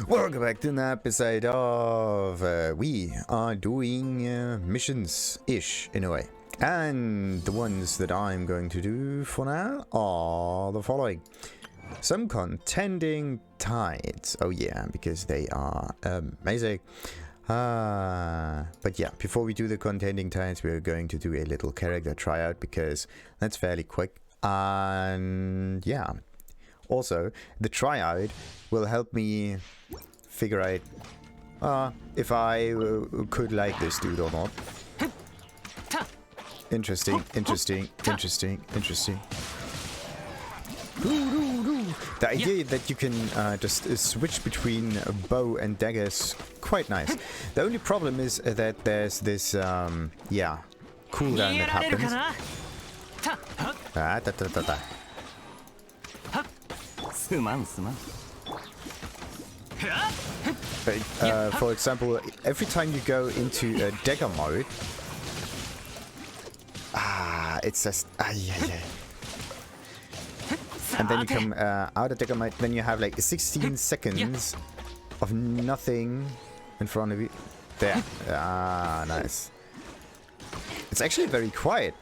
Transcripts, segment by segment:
Welcome back to an episode of we are doing missions-ish in a way. And the ones that I'm going to do for now are the following. Some contending tides. Oh yeah, because they are amazing. But yeah, before we do the contending tides, we're going to do a little character tryout because that's fairly quick. And yeah. Also, the tryout will help me figure out if I could like this dude or not. Interesting, interesting, interesting, interesting. The idea that you can just switch between bow and dagger is quite nice. The only problem is that there's this, yeah, cooldown that happens. For example, every time you go into dagger mode, it's just yeah. And then you come out of dagger mode, then you have like 16 seconds of nothing in front of you. There, nice. It's actually very quiet.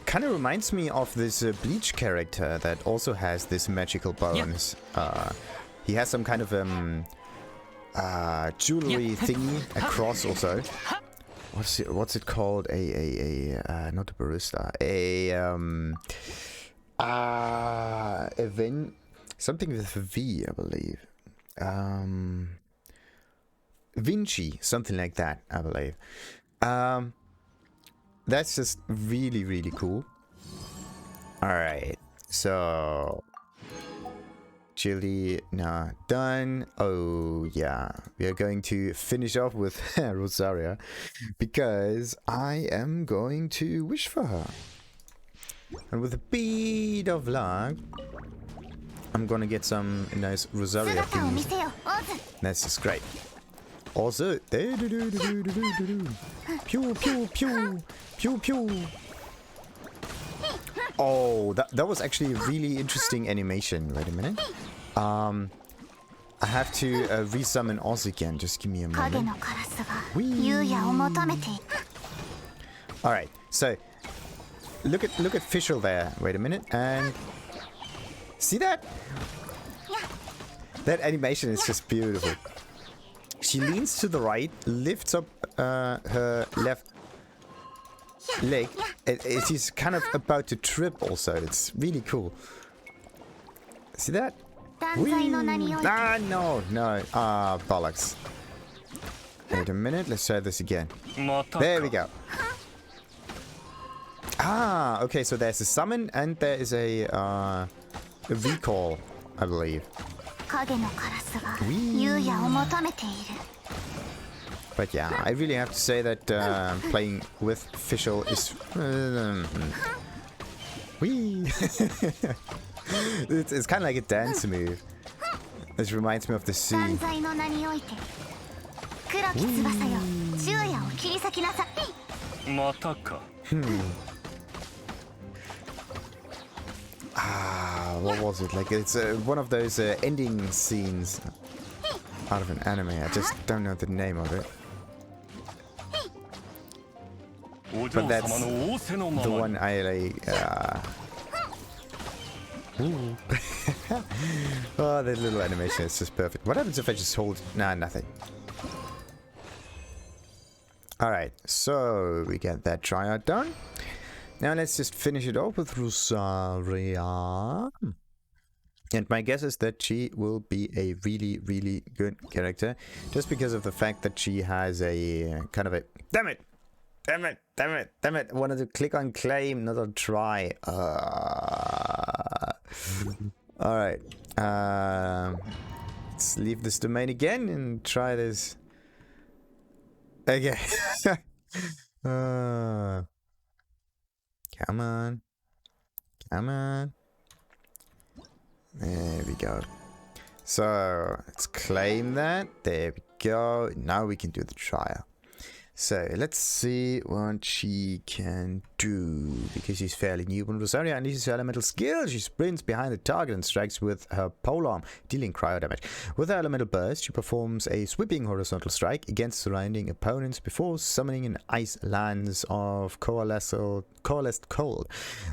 Kind of reminds me of this Bleach character that also has this magical bonus. He has some kind of jewelry thingy across also. What's it called? Not a barista. Event, something with a V, I believe. Vinci, something like that, I believe. That's just really, really cool. Alright, so Chili, nah, done. Oh yeah, we are going to finish off with Rosaria because I am going to wish for her. And with a bit of luck, I'm gonna get some nice Rosaria things. That's just great. Also, pew pew pew pew pew. Oh, that was actually a really interesting animation. Wait a minute. I have to resummon Oz again. Just give me a moment. All right. So look at Fischl there. Wait a minute. And see that? That animation is just beautiful. She leans to the right, lifts up her left leg. She's kind of about to trip also. It's really cool. See that? Ah, no. Ah, bollocks. Wait a minute. Let's try this again. There we go. Ah, okay. So there's a summon and there is a recall, I believe. But yeah, I really have to say that playing with Fischl is it's kind of like a dance move. This reminds me of the sea. What was it? Like it's one of those ending scenes out of an anime. I just don't know the name of it. But that's the one I like. Oh, that little animation is just perfect. What happens if I just hold? Nah, nothing. Alright, so we get that tryout done. Now let's just finish it off with Rosaria. And my guess is that she will be a really, really good character. Just because of the fact that she has a kind of a... Damn it! I wanted to click on claim, not on try. Alright. Let's leave this domain again and try this again. Come on. There we go. So let's claim that. There we go. Now we can do the trial. So let's see what she can do, because she's fairly new. When Rosaria unleashes her elemental skill, she sprints behind the target and strikes with her polearm, dealing cryo damage. With her elemental burst, she performs a sweeping horizontal strike against surrounding opponents before summoning an ice lance of coalesced coal,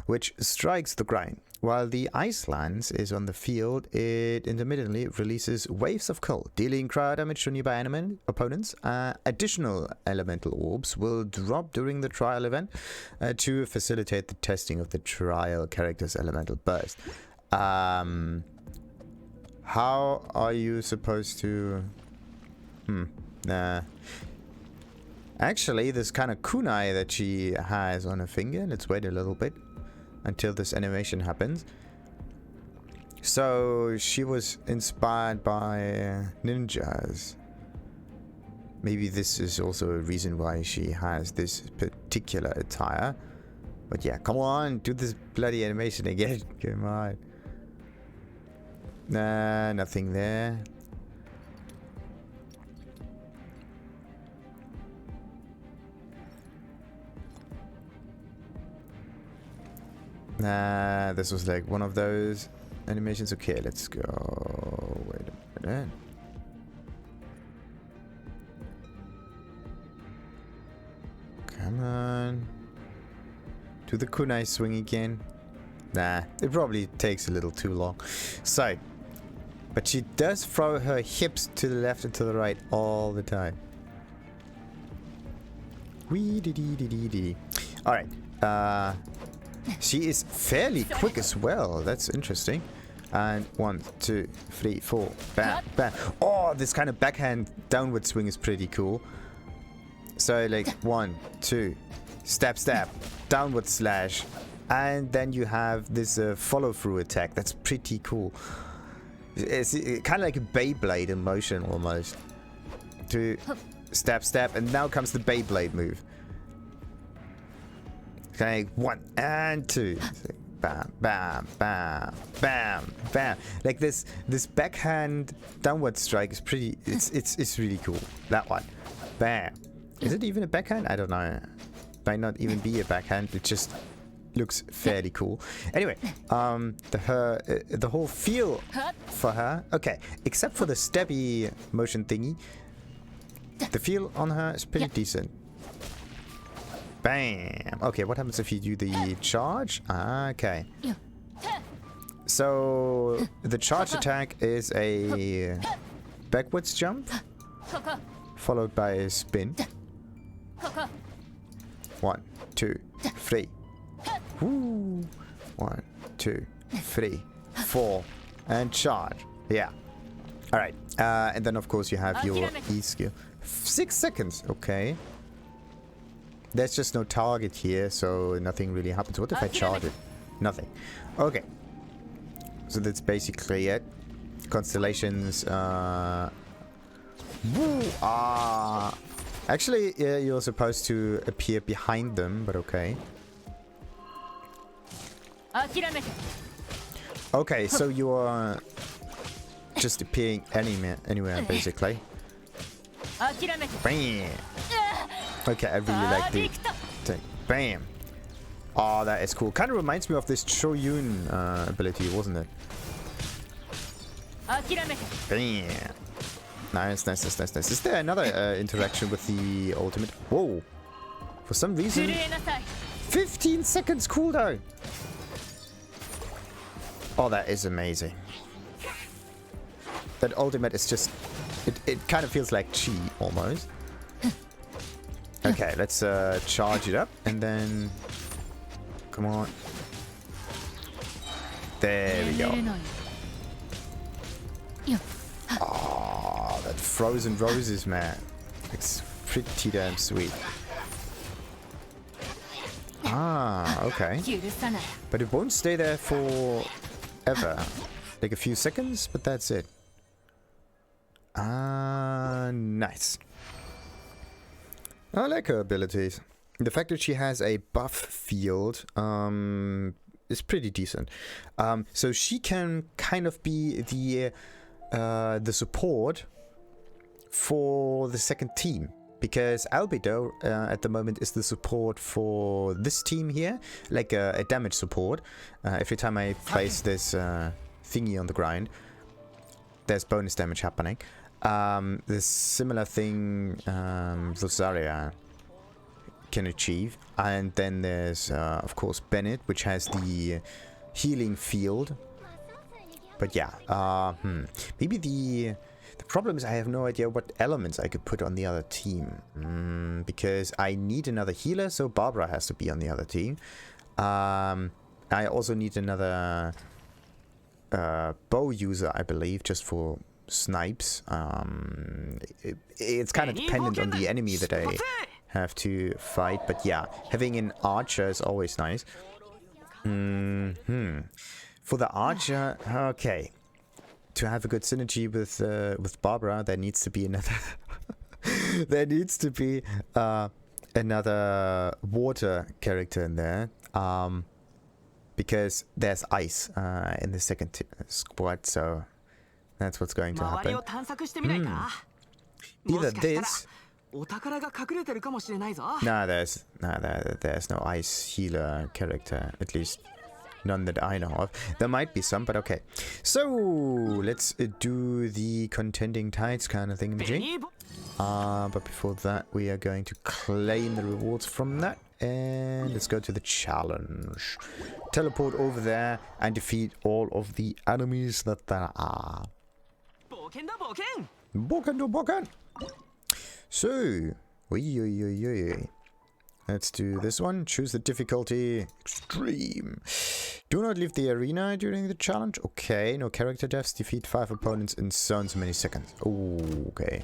which strikes the ground. While the ice lance is on the field, it intermittently releases waves of coal, dealing cryo damage to nearby opponents. Additional elemental orbs will drop during the trial event to facilitate the testing of the trial character's elemental burst. How are you supposed to... Actually, this kind of kunai that she has on her finger, let's wait a little bit until this animation happens. So she was inspired by ninjas. Maybe this is also a reason why she has this particular attire. But yeah, come on, do this bloody animation again. Come on. Nah, nothing there. Nah, this was like one of those animations. Okay, let's go. Wait a minute. Come on. Do the kunai swing again. Nah, it probably takes a little too long. So, but she does throw her hips to the left and to the right all the time. Wee dee dee dee dee dee. Alright. She is fairly quick as well. That's interesting. And 1, 2, 3, 4. Bam, bam. Oh, this kind of backhand downward swing is pretty cool. So like 1, 2, stab, stab, downward slash, and then you have this follow through attack. That's pretty cool. It's kind of like a Beyblade in motion almost. To stab, stab, and now comes the Beyblade move. Okay, 1 and 2. Bam, bam, bam, bam, bam. Like this backhand downward strike is pretty. It's really cool. That one. Bam. Is it even a backhand? I don't know. Might not even be a backhand. It just looks fairly cool. Anyway, the whole feel for her. Okay, except for the stabby motion thingy, the feel on her is pretty decent. Bam. Okay, what happens if you do the charge? Okay. So the charge attack is a backwards jump followed by a spin. 1, 2, 3. Woo. 1, 2, 3, 4, and charge. Yeah. All right. And then of course you have your E skill. 6 seconds. Okay. There's just no target here, so nothing really happens. What if I charge it? Nothing. Okay. So that's basically it. Constellations. Woo! Actually, you're supposed to appear behind them, but okay. Okay, so you're just appearing anywhere, basically. Bam! Okay, I really like the thing. Bam! Oh, that is cool. Kind of reminds me of this Shoyun ability, wasn't it? Bam! Nice, nice, nice, nice, nice. Is there another interaction with the ultimate? Whoa! For some reason, 15 seconds cooldown! Oh, that is amazing. That ultimate is just... It kind of feels like chi, almost. Okay, let's charge it up, and then... Come on. There we go. Oh, that frozen roses, man. It's pretty damn sweet. Ah, okay. But it won't stay there for ever. Like a few seconds, but that's it. Ah, nice. I like her abilities. The fact that she has a buff field is pretty decent. So she can kind of be the support for the second team. because Albedo at the moment is the support for this team here, like a damage support. Every time I place this thingy on the ground, there's bonus damage happening. This similar thing Rosaria can achieve. And then there's, of course, Bennett, which has the healing field. But yeah, maybe the problem is I have no idea what elements I could put on the other team. Because I need another healer, so Barbara has to be on the other team. I also need another bow user, I believe, just for snipes. It's kind of dependent on the enemy that I have to fight, but yeah, having an archer is always nice. For the archer, okay, to have a good synergy with Barbara, there needs to be another there needs to be another water character in there, because there's ice in the second squad, so that's what's going to happen. Either this. Nah, there's no ice healer character, at least none that I know of. There might be some, but okay. So let's do the contending tides kind of thing, but before that, we are going to claim the rewards from that, and let's go to the challenge. Teleport over there and defeat all of the enemies that there are. Boken. So, let's do this one. Choose the difficulty extreme. Do not leave the arena during the challenge. Okay, no character deaths. Defeat 5 opponents in so and so many seconds. Okay.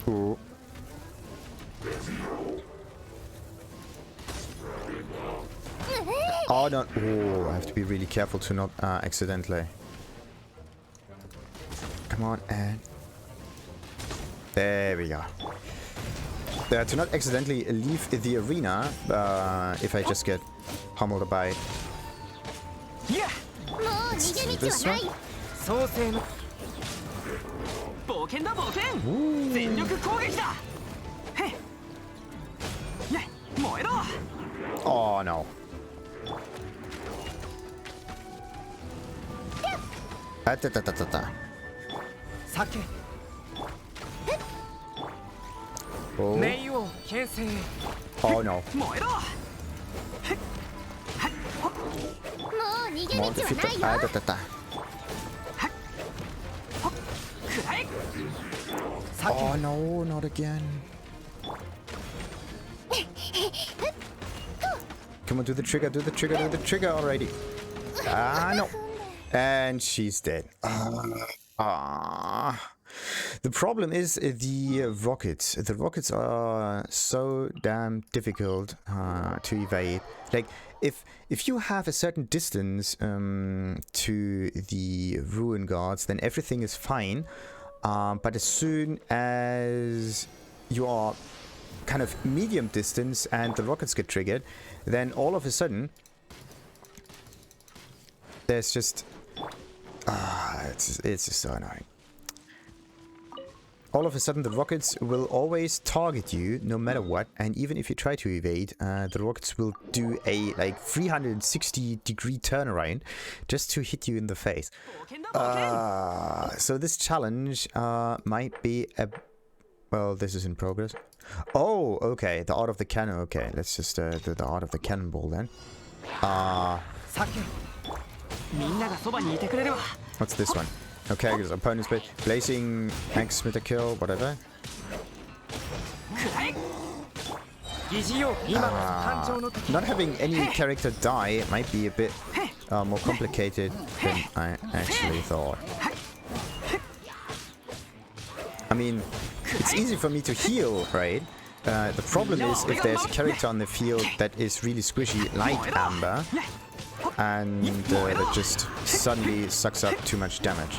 Ooh. Oh, no. Oh, I have to be really careful to not accidentally. Come on, and there we go. To not accidentally leave the arena if I just get pummeled by. This one. Oh no. Oh no. Oh no, not again. Come on, do the trigger already. Ah, no. And she's dead. The problem is the rockets. The rockets are so damn difficult to evade. Like, if you have a certain distance to the ruin guards, then everything is fine. But as soon as you are kind of medium distance and the rockets get triggered, then all of a sudden there's just it's just so annoying. All of a sudden the rockets will always target you no matter what, and even if you try to evade, the rockets will do a like 360-degree turnaround just to hit you in the face. So this challenge might be a... Well, this is in progress. Oh, okay, the art of the cannon. Okay, let's just do the art of the cannonball then. What's this one? Okay, because opponent's bit blazing axe with a kill, whatever. Not having any character die might be a bit more complicated than I actually thought. I mean, it's easy for me to heal, right? The problem is if there's a character on the field that is really squishy, like Amber, and that just suddenly sucks up too much damage.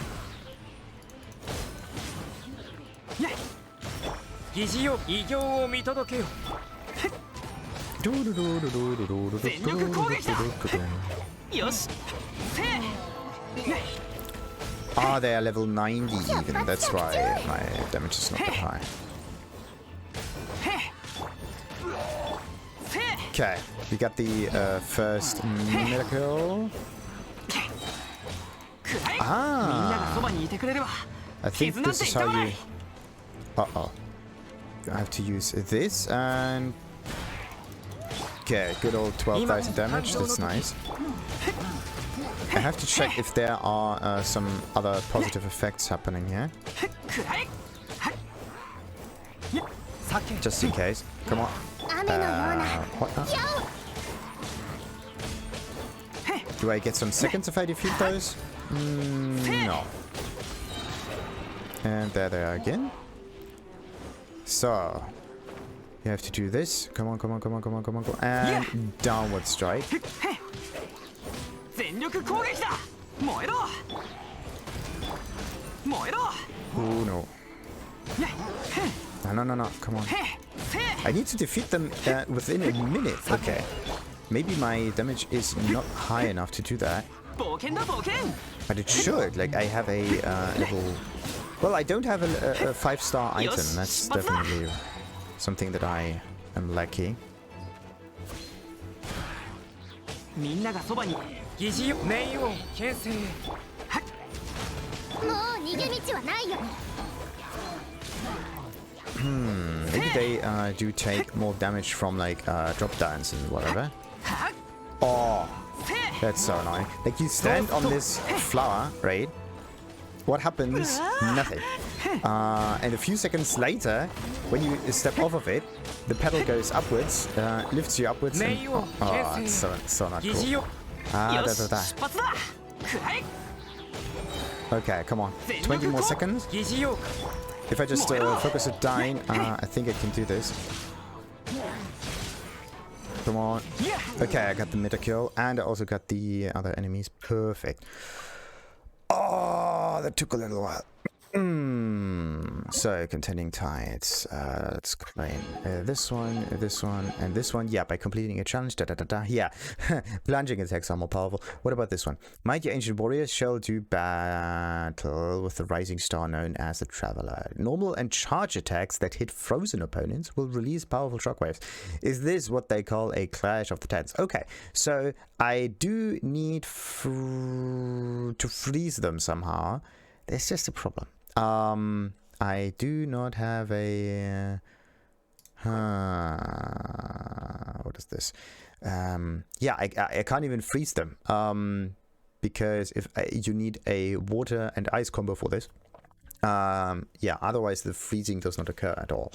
Ah, they are level 90 even. That's why my damage is not that high. Okay, we got the first miracle. Ah! I think this is how you... Uh-oh. I have to use this and... Okay, good old 12,000 damage. That's nice. I have to check if there are some other positive effects happening here. Just in case. Come on. What now? Do I get some seconds if I defeat those? No. And there they are again. So, you have to do this. Come on, come on, come on, come on, come on, come on. And downward strike. Oh no. No, no, no, no. Come on. I need to defeat them within a minute. Okay. Maybe my damage is not high enough to do that. But it should. Like, I have a level... Well, I don't have a 5-star item. That's definitely something that I am lacking. Maybe they do take more damage from like drop downs and whatever. Oh, that's so annoying. Like you stand on this flower, right? What happens? Nothing. And a few seconds later, when you step off of it, the pedal goes upwards, lifts you upwards, and oh, it's so not cool. Ah, da da da. Okay, come on. 20 more seconds. If I just focus it down, I think I can do this. Come on. Okay, I got the meta kill, and I also got the other enemies. Perfect. Oh, that took a little while. So, contending tides. Let's claim this one, and this one. Yeah, by completing a challenge. Da da da da. Yeah, plunging attacks are more powerful. What about this one? Mighty ancient warriors shall do battle with the rising star known as the Traveler. Normal and charge attacks that hit frozen opponents will release powerful shockwaves. Is this what they call a clash of the titans? Okay, so I do need to freeze them somehow. There's just a problem. I do not have a what is this? Yeah, I can't even freeze them because if you need a water and ice combo for this. Yeah, otherwise the freezing does not occur at all.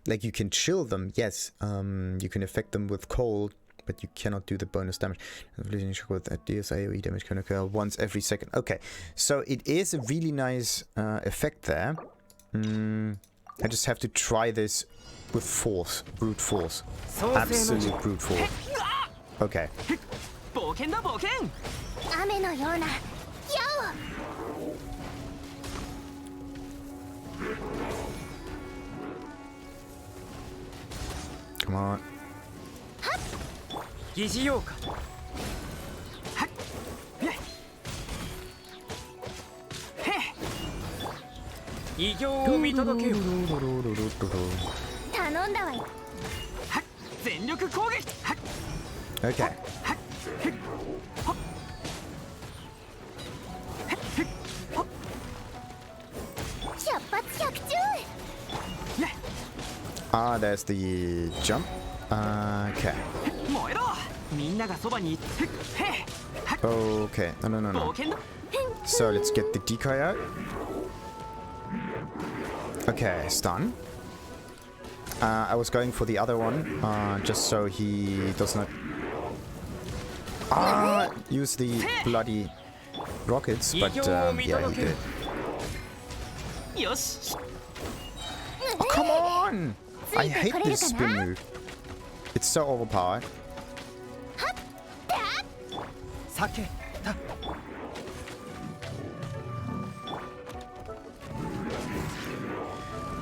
Like you can chill them, yes. You can affect them with cold, but you cannot do the bonus damage. Bleeding shock with DS AoE damage can occur once every second. Okay, so it is a really nice effect there. I just have to try this with force, brute force, absolute brute force. Okay. Come on. Okay. Ah, there's the jump. Okay. Okay. No. So let's get the decoy out. Okay, stun. I was going for the other one, just so he does not use the bloody rockets, but yeah, he did. Oh, come on! I hate this spin move. It's so overpowered.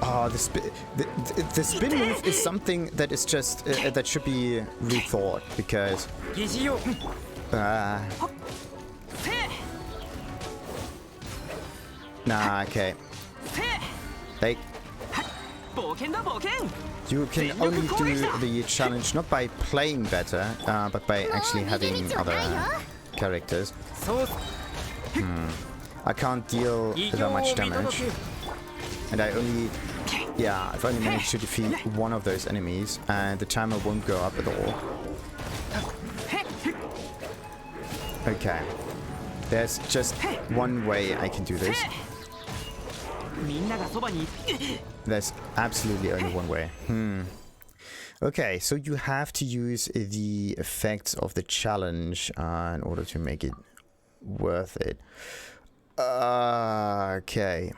Oh, the spin move is something that is just that should be rethought because. Nah, okay. Like, you can only do the challenge not by playing better, but by actually having other characters. I can't deal that much damage. And I only... Yeah, I've only managed to defeat one of those enemies, and the timer won't go up at all. Okay. There's just one way I can do this. There's absolutely only one way. Okay, so you have to use the effects of the challenge in order to make it worth it. Okay.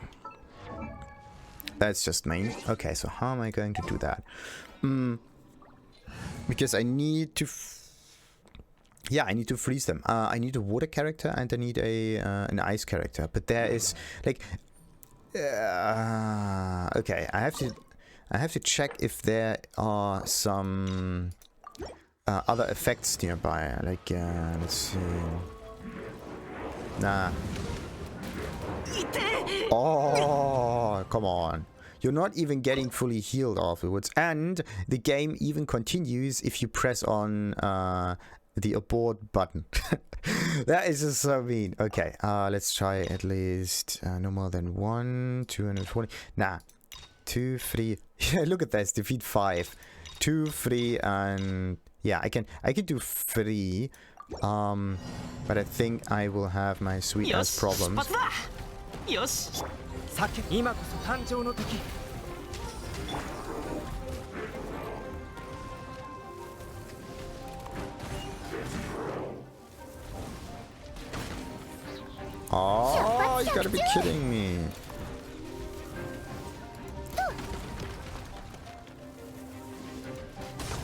That's just mean. Okay, so how am I going to do that? Because I need to... Yeah, I need to freeze them. I need a water character and I need an ice character. But there is like... okay, I have to check if there are some other effects nearby. Like, let's see. Nah. Oh, come on. You're not even getting fully healed afterwards. And the game even continues if you press on the abort button. That is just so mean. Okay, let's try at least no more than 240. Nah, 2, 3. Yeah, look at this. Defeat 5, 2, 3, and yeah, I can do 3. But I think I will have my sweet ass problems. Oh, you gotta be kidding me.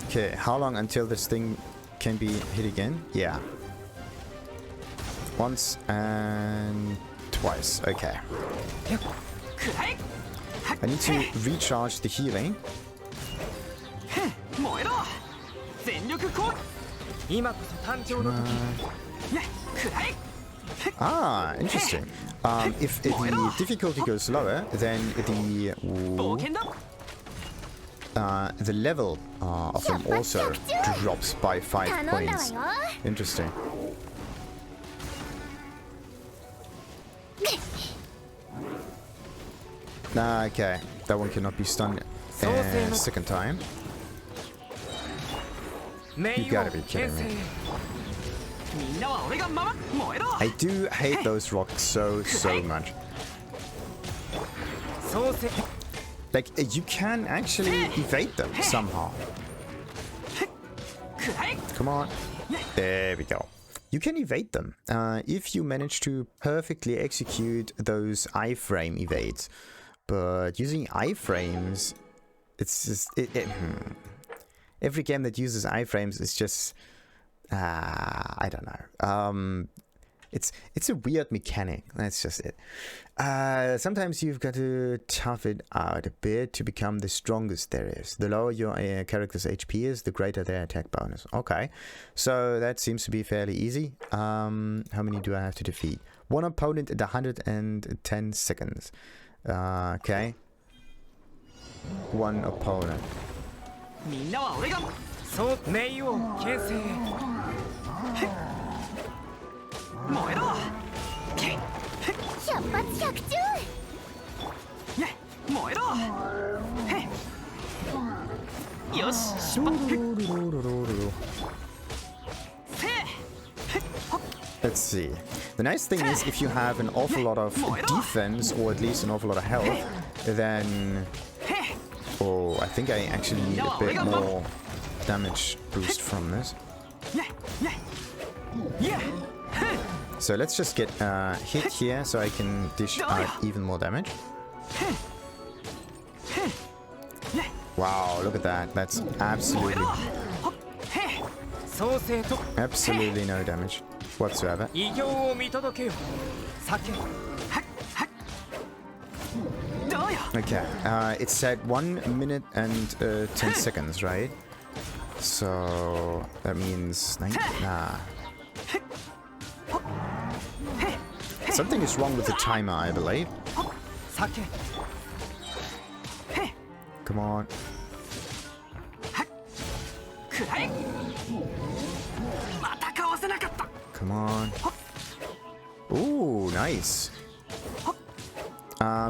Okay, how long until this thing can be hit again? Yeah. Once and twice. Okay. I need to recharge the healing. Ah, interesting. If the difficulty goes lower, then the level of them also drops by 5 points. Interesting. Nah, okay. That one cannot be stunned a second time. You gotta be kidding me. I do hate those rocks so much. Like, you can actually evade them somehow. Come on. There we go. You can evade them if you manage to perfectly execute those iframe evades. But using iframes, it's just... every game that uses iframes is just... I don't know. It's a weird mechanic. That's just it. Sometimes you've got to tough it out a bit to become the strongest there is. The lower your character's HP is, the greater their attack bonus. Okay, so that seems to be fairly easy. How many do I have to defeat? One opponent at 110 seconds. Okay. One opponent. Let's see. The nice thing is if you have an awful lot of defense, or at least an awful lot of health, then... Oh, I think I actually need a bit more damage boost from this. So let's just get hit here so I can dish out even more damage. Wow, look at that. That's absolutely no damage whatsoever. Okay, it said 1 minute and 10 seconds, right? So that means nah. Something is wrong with the timer, I believe. Come on. Come on. Ooh, nice.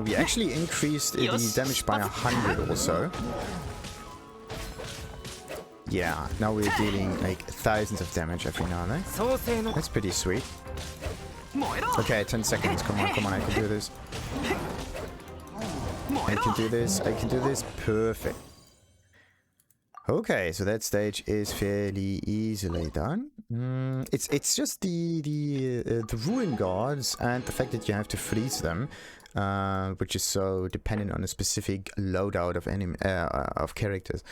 We actually increased the damage by 100 or so. Yeah, now we're dealing like thousands of damage every now and then. That's pretty sweet. Okay, 10 seconds. Come on, come on, I can do this. I can do this, I can do this. Perfect. Okay, so that stage is fairly easily done. It's just the ruin guards and the fact that you have to freeze them, which is so dependent on a specific loadout of characters.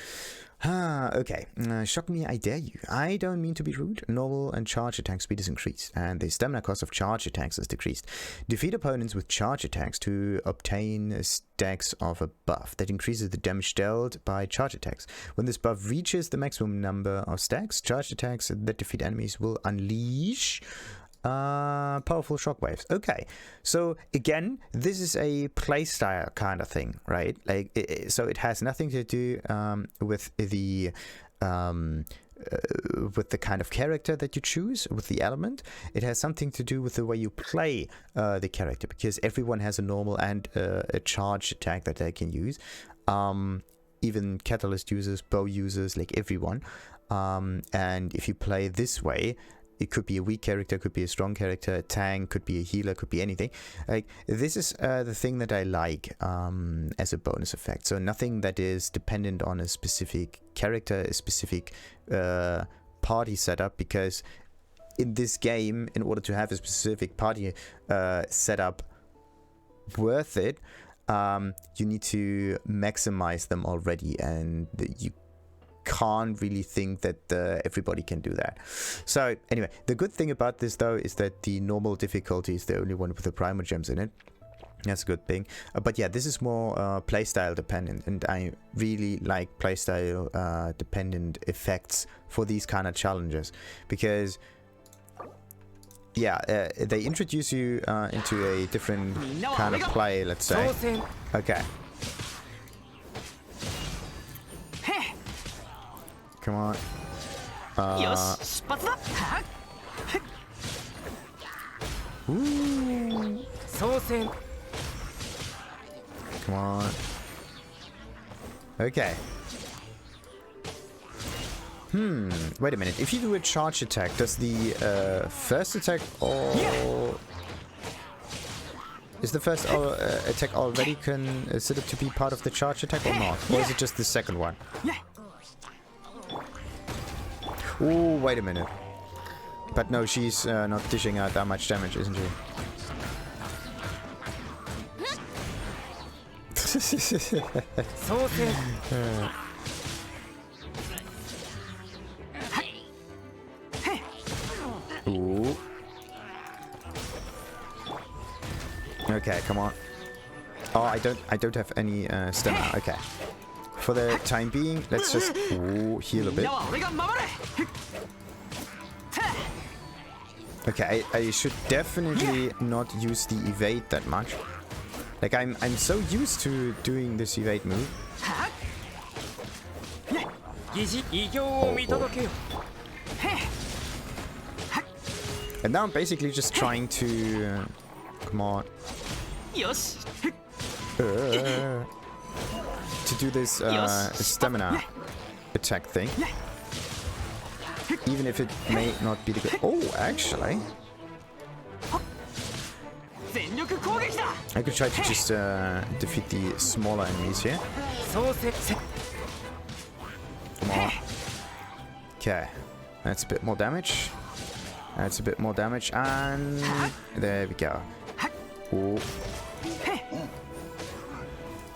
Okay. Shock me, I dare you. I don't mean to be rude. Normal and charge attack speed is increased, and the stamina cost of charge attacks is decreased. Defeat opponents with charge attacks to obtain stacks of a buff that increases the damage dealt by charge attacks. When this buff reaches the maximum number of stacks, charge attacks that defeat enemies will unleash powerful shockwaves. Okay, so again, this is a playstyle kind of thing, right? Like, so it has nothing to do with the kind of character that you choose, with the element. It has something to do with the way you play the character, because everyone has a normal and a charge attack that they can use. Even catalyst users, bow users, like everyone. And if you play this way, it could be a weak character, could be a strong character, a tank, could be a healer, could be anything. Like, this is the thing that I like as a bonus effect. So nothing that is dependent on a specific character, a specific party setup, because in this game, in order to have a specific party setup worth it, you need to maximize them already, and you can't really think that everybody can do that. So anyway, the good thing about this though is that the normal difficulty is the only one with the primal gems in it. That's a good thing. But yeah, this is more playstyle dependent, and I really like playstyle dependent effects for these kind of challenges, because yeah, they introduce you into a different kind of play, let's say. Okay. Come on. Ooh. Come on. Okay. Wait a minute. If you do a charge attack, does the first attack or is the first attack already considered to be part of the charge attack or not? Or is it just the second one? Oh, wait a minute. But no, she's not dishing out that much damage, isn't she? Ooh. Okay, come on. Oh, I don't have any stamina. Okay. For the time being, let's just heal a bit. Okay, I should definitely not use the evade that much. Like, I'm so used to doing this evade move. And now I'm basically just trying to come on. To do this stamina attack thing, even if it may not be the good. Oh, actually, I could try to just defeat the smaller enemies here. Come on. Okay, that's a bit more damage. That's a bit more damage, and there we go. Ooh.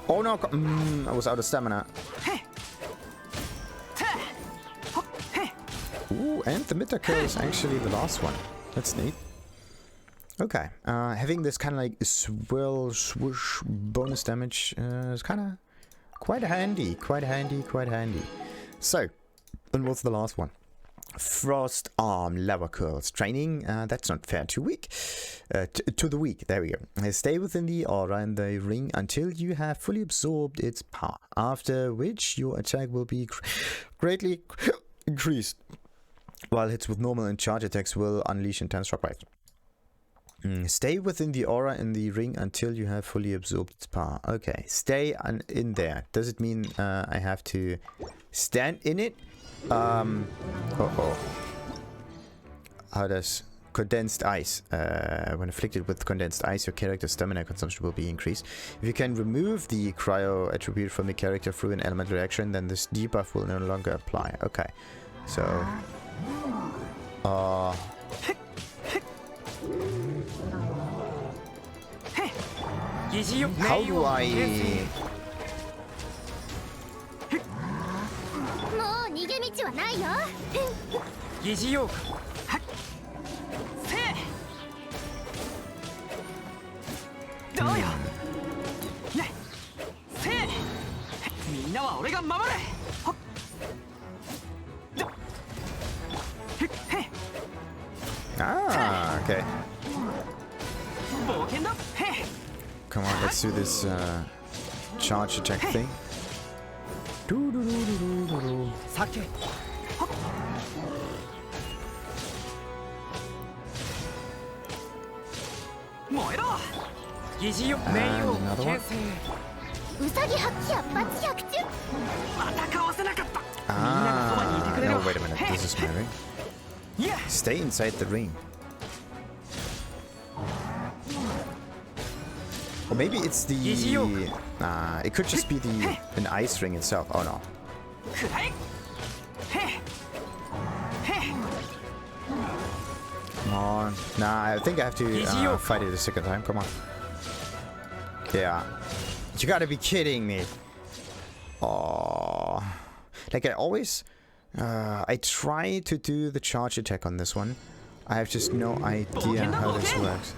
Oh no, I was out of stamina. Ooh, and the mid kill is actually the last one. That's neat. Okay, having this kind of like swirl, swoosh bonus damage is kind of quite handy, quite handy. So, and what's the last one? Frost Arm Lava Curls training. That's not fair. Too weak. To the weak. There we go. Stay within the aura in the ring until you have fully absorbed its power. After which your attack will be greatly increased. While hits with normal and charge attacks will unleash intense shockwaves. Stay within the aura in the ring until you have fully absorbed its power. Okay, stay in there. Does it mean I have to stand in it? How does condensed ice? When afflicted with condensed ice, your character's stamina consumption will be increased. If you can remove the cryo attribute from the character through an element reaction, then this debuff will no longer apply. Okay, so how do I? Ah, okay. Come on, let's do this charge attack thing. And another one. Ah, no, wait a minute. This is my ring. Stay inside the ring. Or maybe it's the... it could just be an ice ring itself. Oh no. Come on. Nah, I think I have to fight it a second time. Come on. Yeah. You gotta be kidding me. Oh. Like I always... I try to do the charge attack on this one. I have just no idea how this works.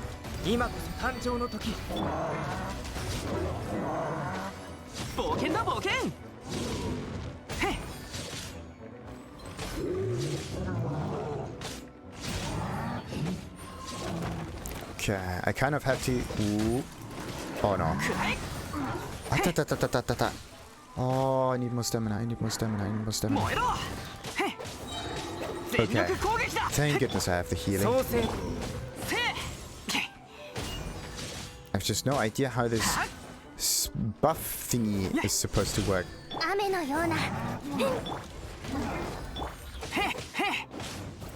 Okay, I kind of have to... Ooh. Oh no. Oh, I need more stamina, Okay. Thank goodness I have the healing. I have just no idea how this buff thingy is supposed to work.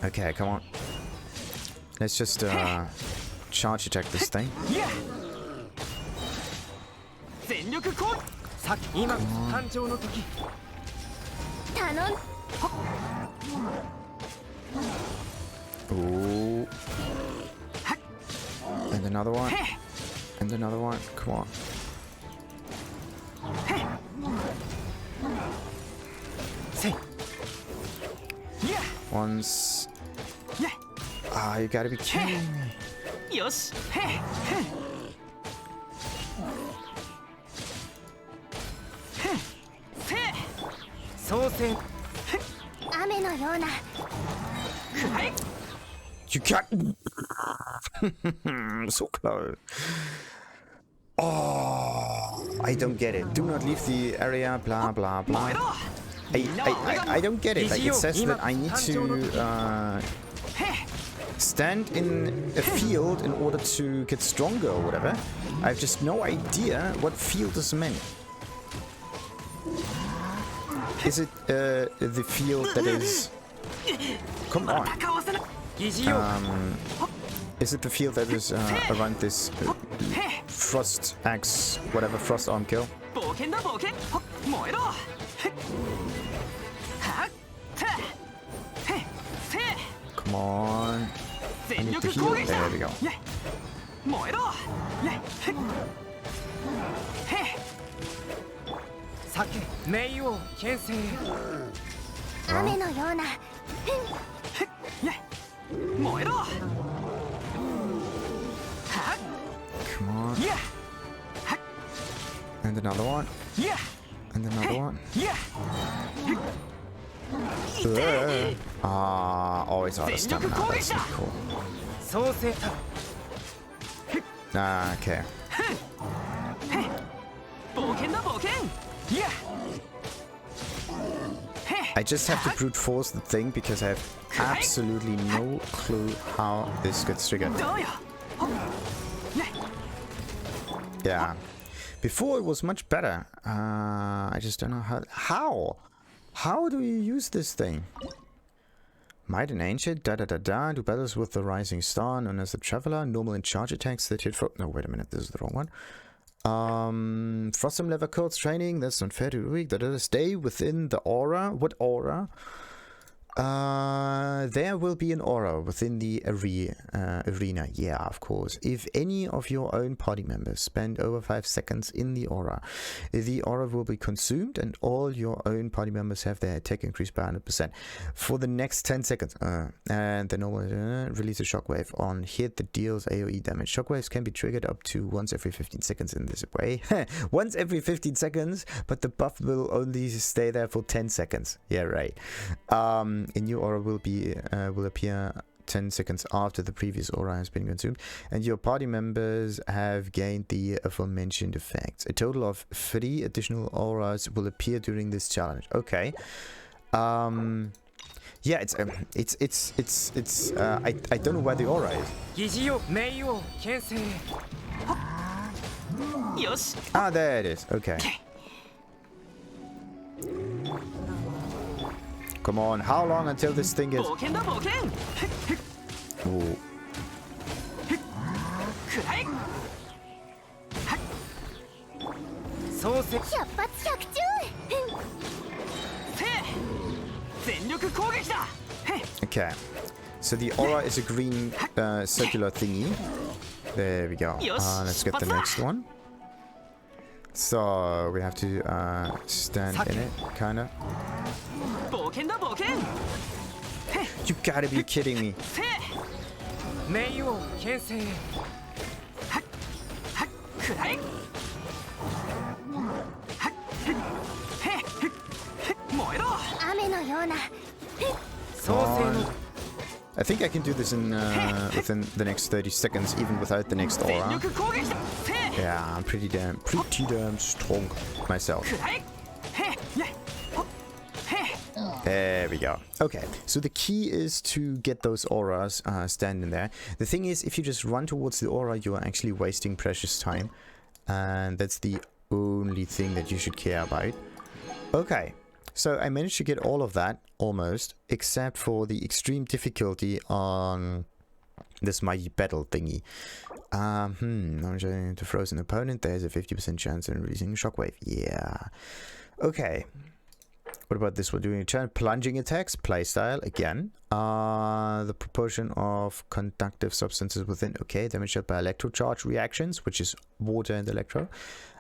Okay, come on. Let's just charge attack this thing. Ooh. And another one. And another one. Come on. Once. Ah, you gotta be kidding me. You got so close. Oh, I don't get it. Do not leave the area. Blah blah blah. I don't get it. Like it says that I need to stand in a field in order to get stronger or whatever. I have just no idea what field is meant. Is it the field that is... Come on. Is it the field that is around this frost axe, whatever, frost arm kill? Come on. I need to heal. There we go. Come on. And another one. And another one. Always out of stamina. That's not cool. Okay. I just have to brute force the thing because I have absolutely no clue how this gets triggered. Yeah. Before it was much better. I just don't know how. How do you use this thing? Might and Ancient, do battles with the Rising Star, known as the Traveler, normal and charge attacks that hit for... No, wait a minute, this is the wrong one. Frostum Lever Codes training, that's not fair to weak. Stay within the aura. What aura? There will be an aura within the arena. Yeah, of course. If any of your own party members spend over 5 seconds in the aura will be consumed and all your own party members have their attack increased by 100% for the next 10 seconds. And the normal release a shockwave on hit that deals AoE damage. Shockwaves can be triggered up to once every 15 seconds in this way. Once every 15 seconds, but the buff will only stay there for 10 seconds. Yeah, right. A new aura will appear 10 seconds after the previous aura has been consumed, and your party members have gained the aforementioned effects. A total of 3 additional auras will appear during this challenge. Okay. Yeah, I don't know where the aura is. Ah, there it is. Okay. Come on, how long until this thing is... Ooh. Okay, so the aura is a green circular thingy. There we go. Let's get the next one. So we have to stand in it, kinda. You gotta be kidding me. I think I can do this in within the next 30 seconds, even without the next aura. Yeah, I'm pretty damn strong myself. There we go. Okay, so the key is to get those auras standing there. The thing is, if you just run towards the aura, you are actually wasting precious time. And that's the only thing that you should care about. Okay, so I managed to get all of that, almost, except for the extreme difficulty on this mighty battle thingy. To frozen opponent, there's a 50% chance in releasing shockwave. Yeah. Okay. What about this one? Doing a turn plunging attacks, playstyle again. The proportion of conductive substances within. Okay, damage dealt by electrocharge reactions, which is water and electro.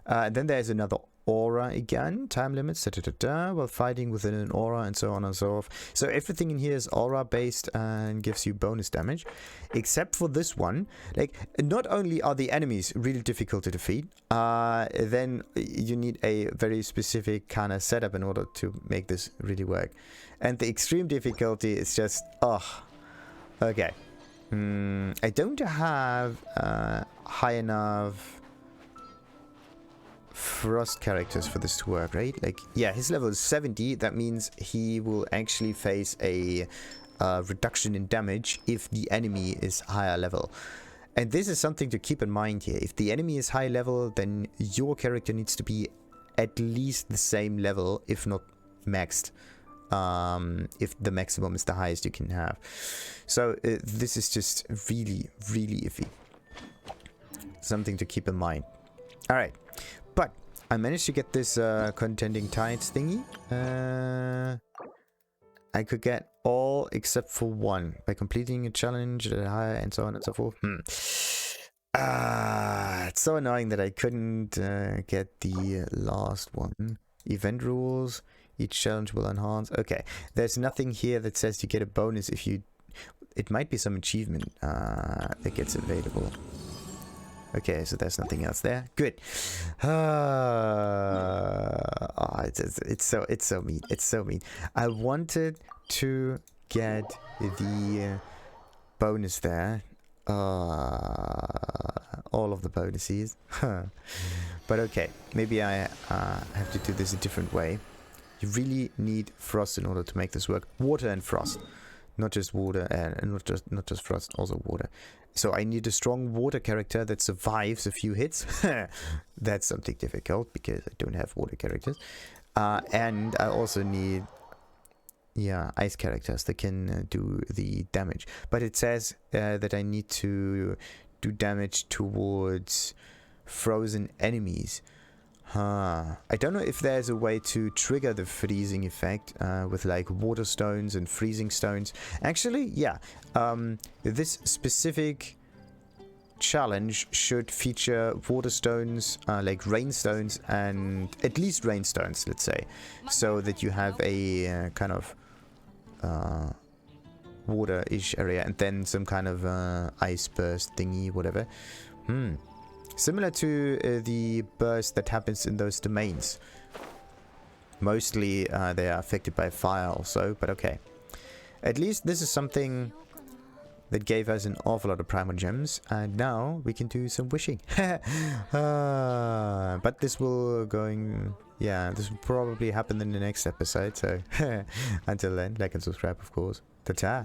And then there's another aura again. Time limits, while fighting within an aura, and so on and so forth. So everything in here is aura based and gives you bonus damage, except for this one. Like, not only are the enemies really difficult to defeat, then you need a very specific kind of setup in order to make this really work. And the extreme difficulty is just, okay. I don't have high enough Frost characters for this to work, right? Like, yeah, his level is 70. That means he will actually face a reduction in damage if the enemy is higher level. And this is something to keep in mind here. If the enemy is high level, then your character needs to be at least the same level, if not maxed. If the maximum is the highest you can have. So this is just really, really iffy. Something to keep in mind. Alright. But I managed to get this contending tides thingy. I could get all except for one by completing a challenge at a higher and so on and so forth. It's so annoying that I couldn't get the last one. Event rules. Each challenge will enhance. Okay, there's nothing here that says you get a bonus if you... It might be some achievement that gets available. Okay, so there's nothing else there. Good. It's so mean. It's so mean. I wanted to get the bonus there. All of the bonuses. But okay, maybe I have to do this a different way. You really need frost in order to make this work. Water and frost. Not just water and not just frost, also water. So I need a strong water character that survives a few hits. That's something difficult because I don't have water characters. And I also need, yeah, ice characters that can do the damage. But it says that I need to do damage towards frozen enemies. I don't know if there's a way to trigger the freezing effect with like water stones and freezing stones. Actually, yeah. This specific challenge should feature water stones, like rain stones, and at least rain stones, let's say, so that you have a kind of water-ish area, and then some kind of ice burst thingy, whatever. Similar to the burst that happens in those domains. Mostly they are affected by fire also, but okay. At least this is something that gave us an awful lot of primal gems, and now we can do some wishing. But this will this will probably happen in the next episode, so until then, like and subscribe, of course. Ta-ta!